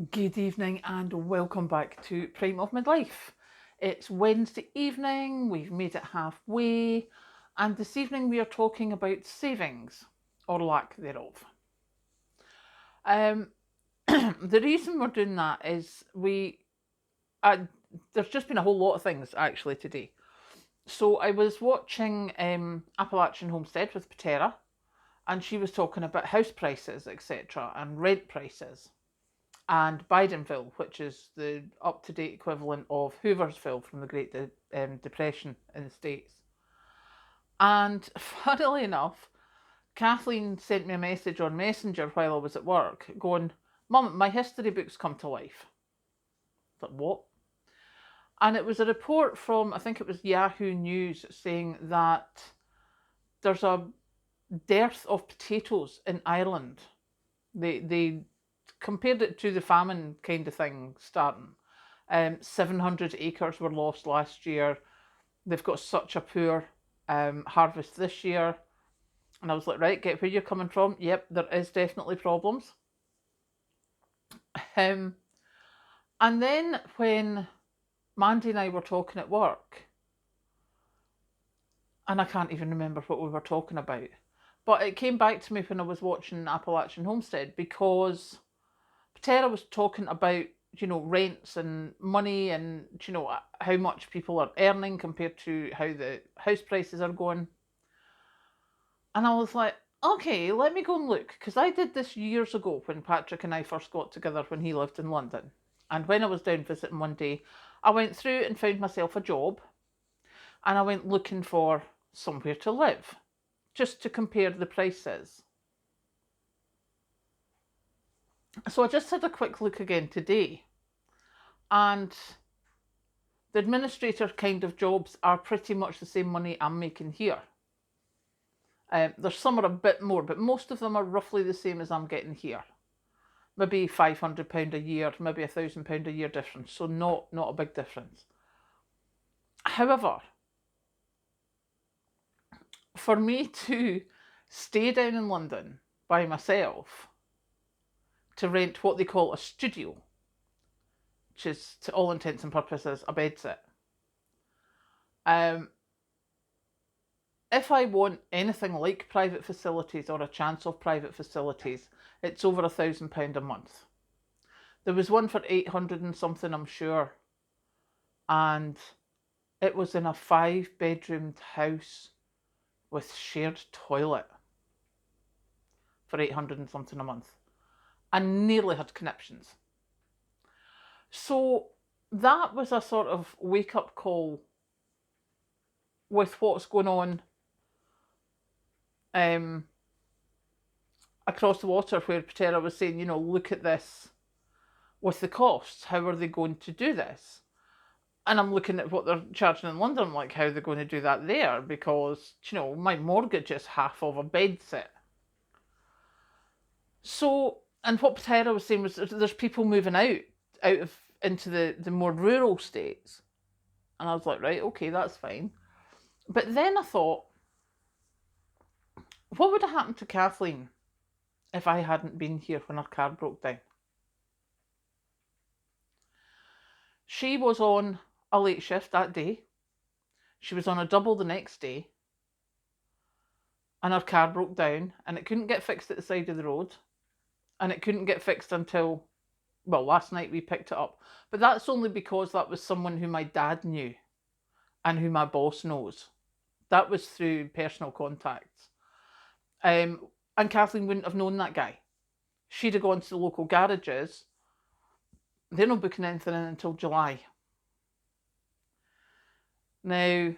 Good evening and welcome back to Prime of Midlife. It's Wednesday evening, we've made it halfway, and this evening we are talking about savings, or lack thereof. The reason we're doing that is there's just been a whole lot of things actually today. So I was watching Appalachian Homestead with Patera, and she was talking about house prices, etc., and rent prices. And Bidenville, which is the up-to-date equivalent of Hooversville from the Great Depression in the States. And funnily enough, Kathleen sent me a message on Messenger while I was at work going, "Mum, my history book's come to life." I thought, what? And it was a report from, I think it was Yahoo News, saying that there's a dearth of potatoes in Ireland. They compared it to the famine kind of thing starting. 700 acres were lost last year. They've got such a poor harvest this year. And I was like, right, get where you're coming from. Yep, there is definitely problems. And then when Mandy and I were talking at work, and I can't even remember what we were talking about, but it came back to me when I was watching Appalachian Homestead because Patera was talking about rents and money and how much people are earning compared to how the house prices are going. And I was like, okay, let me go and look, because I did this years ago when Patrick and I first got together when he lived in London. And when I was down visiting one day, I went through and found myself a job, and I went looking for somewhere to live just to compare the prices. So I just had a quick look again today, and the administrator kind of jobs are pretty much the same money I'm making here. There's some are a bit more, but most of them are roughly the same as I'm getting here. Maybe £500 a year, maybe £1,000 a year difference. So not a big difference. However, for me to stay down in London by myself to rent what they call a studio, which is to all intents and purposes a bedsit. If I want anything like private facilities or a chance of private facilities, it's over £1,000 a month. There was one for 800 and something, I'm sure, and it was in a 5-bedroomed house with shared toilet for 800 and something a month, and nearly had conniptions. So that was a sort of wake-up call with what's going on across the water, where Patera was saying, look at this with the costs. How are they going to do this? And I'm looking at what they're charging in London. I'm like, how are they going to do that there? Because, my mortgage is half of a bed set. So, and what Patera was saying was there's people moving into the more rural states. And I was like, right, okay, that's fine. But then I thought, what would have happened to Kathleen if I hadn't been here when her car broke down? She was on a late shift that day. She was on a double the next day. And her car broke down and it couldn't get fixed at the side of the road. And it couldn't get fixed until, well, last night we picked it up. But that's only because that was someone who my dad knew and who my boss knows. That was through personal contacts. And Kathleen wouldn't have known that guy. She'd have gone to the local garages. They're not booking anything in until July. Now,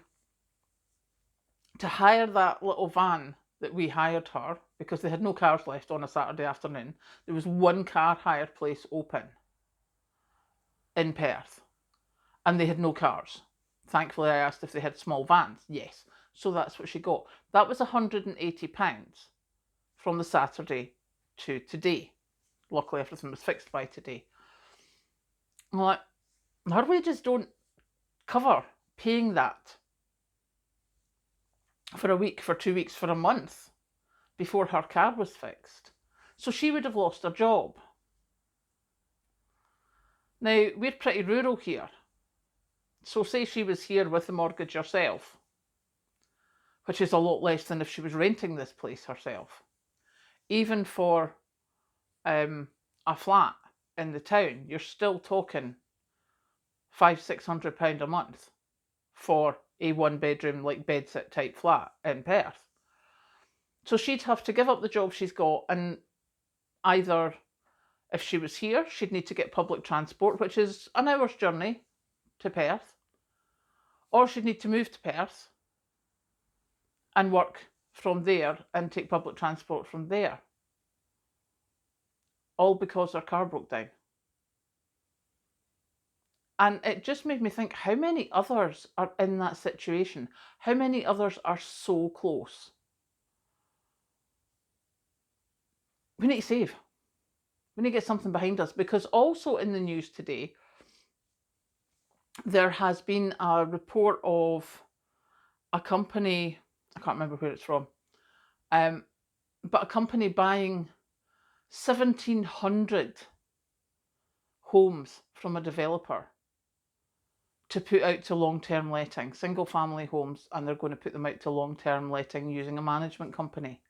to hire that little van that we hired her, because they had no cars left on a Saturday afternoon, there was one car hire place open in Perth, and they had no cars. Thankfully, I asked if they had small vans. Yes. So that's what she got. That was £180 from the Saturday to today. Luckily, everything was fixed by today. I'm like, our wages don't cover paying that for a week, for 2 weeks, for a month before her car was fixed. So she would have lost her job. Now, we're pretty rural here. So say she was here with the mortgage herself, which is a lot less than if she was renting this place herself. Even for a flat in the town, you're still talking £500-600 a month for a 1-bedroom, like bedsit type flat in Perth. So she'd have to give up the job she's got, and either, if she was here, she'd need to get public transport, which is an hour's journey to Perth, or she'd need to move to Perth and work from there and take public transport from there. All because her car broke down. And it just made me think, how many others are in that situation? How many others are so close? We need to save. We need to get something behind us, because also in the news today, there has been a report of a company, I can't remember where it's from, but a company buying 1,700 homes from a developer to put out to long-term letting, single family homes, and they're going to put them out to long-term letting using a management company.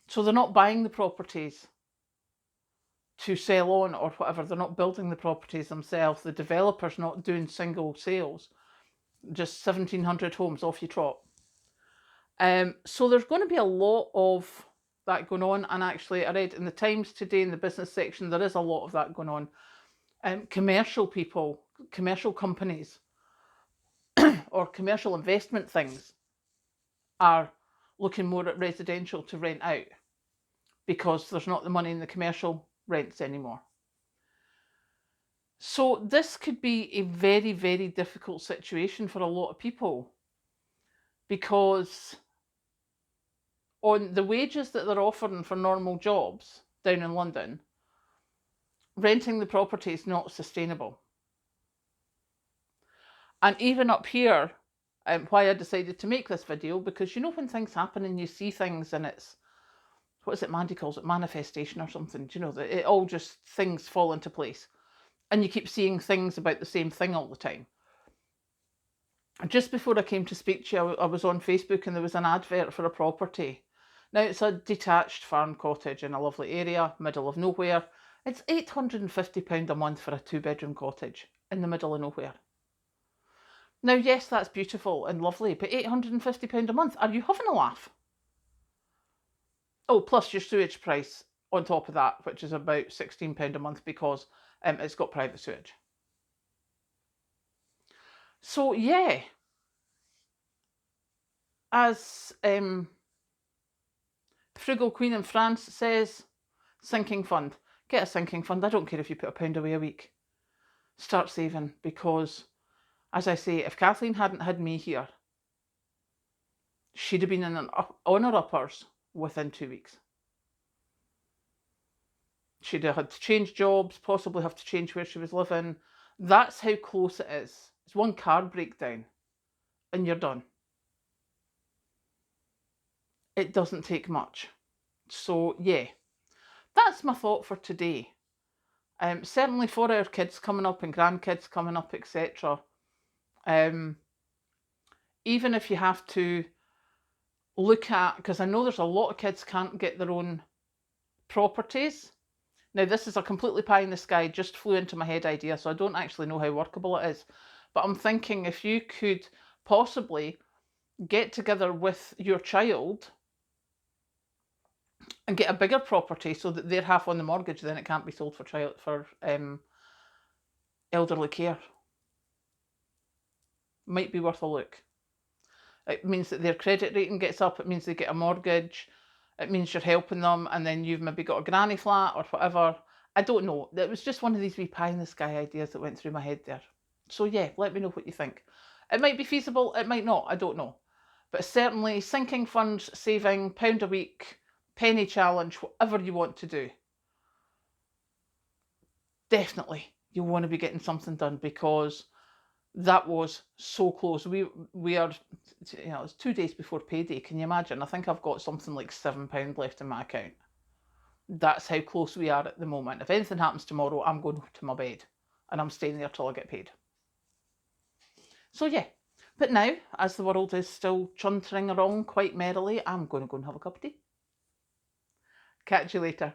So they're not buying the properties to sell on or whatever, they're not building the properties themselves, the developer's not doing single sales, just 1,700 homes off you trot. So there's going to be a lot of that going on, and actually I read in the Times today in the business section there is a lot of that going on. Commercial people, commercial companies or commercial investment things are looking more at residential to rent out because there's not the money in the commercial rents anymore. So this could be a very, very difficult situation for a lot of people, because on the wages that they're offering for normal jobs down in London, renting the property is not sustainable. And even up here, why I decided to make this video, because you know when things happen and you see things and it's, what is it Mandy calls it, manifestation or something, do you know, that it all just, things fall into place and you keep seeing things about the same thing all the time. Just before I came to speak to you, I was on Facebook and there was an advert for a property. Now it's a detached farm cottage in a lovely area, middle of nowhere. It's £850 a month for a 2-bedroom cottage in the middle of nowhere. Now, yes, that's beautiful and lovely, but £850 a month, are you having a laugh? Oh, plus your sewage price on top of that, which is about £16 a month because it's got private sewage. So, yeah, as Frugal Queen in France says, sinking fund. Get a sinking fund. I don't care if you put £1 away a week. Start saving, because, as I say, if Kathleen hadn't had me here, she'd have been on her uppers within 2 weeks. She'd have had to change jobs, possibly have to change where she was living. That's how close it is. It's one car breakdown and you're done. It doesn't take much. So yeah, that's my thought for today. Certainly for our kids coming up and grandkids coming up, etc. Even if you have to look at, because I know there's a lot of kids can't get their own properties. Now this is a completely pie in the sky, just flew into my head idea, so I don't actually know how workable it is. But I'm thinking if you could possibly get together with your child and get a bigger property so that they're half on the mortgage, then it can't be sold for elderly care. Might be worth a look. It means that their credit rating gets up, it means they get a mortgage, it means you're helping them, and then you've maybe got a granny flat or whatever. I don't know. It was just one of these wee pie in the sky ideas that went through my head there. So yeah, let me know what you think. It might be feasible, it might not, I don't know. But certainly sinking funds, saving, £1 a week, penny challenge, whatever you want to do. Definitely you'll want to be getting something done, because that was so close. We are, you know, it's 2 days before payday. Can you imagine? I think I've got something like £7 left in my account. That's how close we are at the moment. If anything happens tomorrow, I'm going to my bed. and I'm staying there till I get paid. So yeah, but now, as the world is still chuntering along quite merrily, I'm going to go and have a cup of tea. Catch you later.